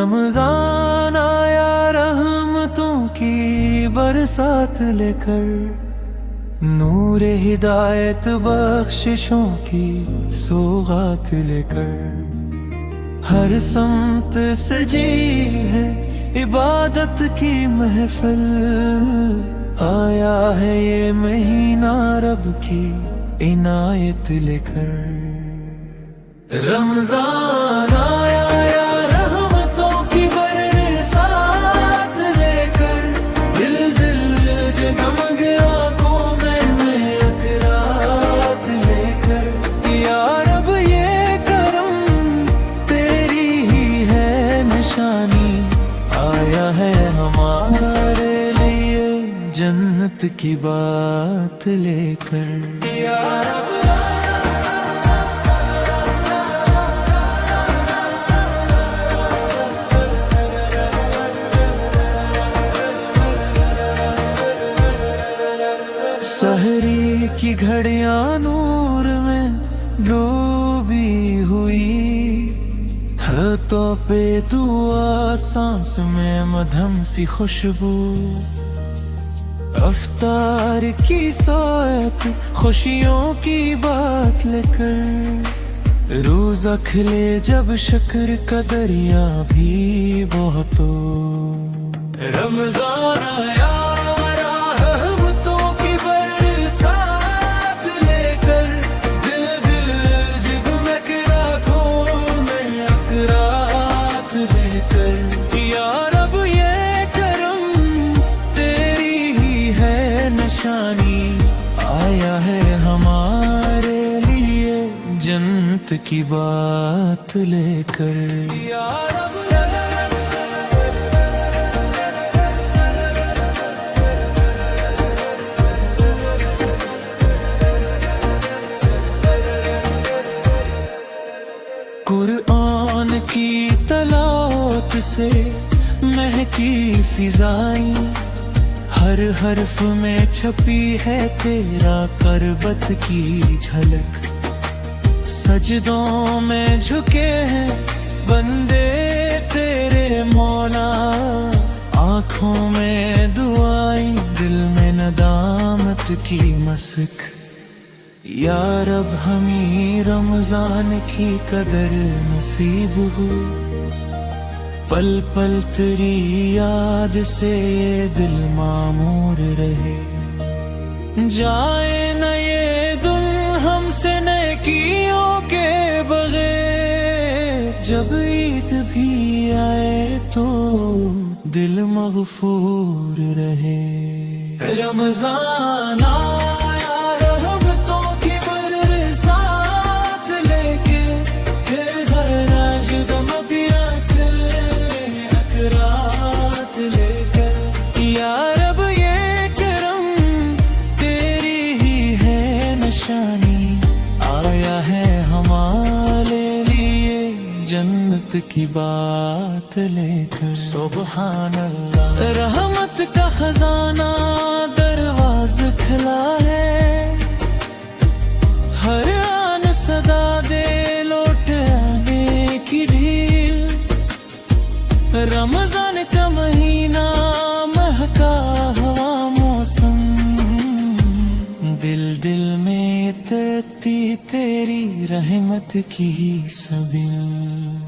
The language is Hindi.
रमजान आया रहमतों की बरसात लेकर, नूर हिदायत बख्शिशों की सौगात लेकर। हर समत सजी है इबादत की महफिल, आया है ये महीना रब की इनायत लेकर। रमजान आया या रहमतों की बरसात लेकर, दिल दिल जगमग आंखों में अकरात लेकर। या रब ये करम तेरी ही है निशानी, आया है हमारे लिए जन्नत की बात लेकर। या रब सहरी की घड़ियां नूर में डूबी हुई, हाथों पे दुआ सांस में मधम सी खुशबू। अफ्तार की सोत खुशियों की बात लेकर, रोजा खिले जब शक्र का दरिया भी बहतो। रमजान आया निशानी, आया है हमारे लिए जन्नत की बात लेकर। या रब कुरान की तलावत से महकी फिजाएं, हर हर्फ में छपी है तेरा करबत की झलक। सजदों में झुके हैं बंदे तेरे मौला, आँखों में दुआएं दिल में नदामत की मस्क। या रब हमें रमजान की कदर नसीब हो, पल पल तेरी याद से ये दिल मामूर रहे। जाए न ये दिन हमसे नेकियों के बगैर, जब ईद भी आए तो दिल मगफूर रहे। रमजान आया रहमतों की बरसात लेके, फिर हर राज दमक रात लेकर। या रब ये करम तेरी ही है निशानी, आया है हमारे लिए जन्नत की बात लेकर। सुबहान अल्लाह, रहमत का खजाना दरवाज़ा खुला है, हर आन सदा दे लौट आने की ढील। रमजान का महीना महका हवा मौसम, दिल दिल में तैरती तेरी रहमत की सबिल।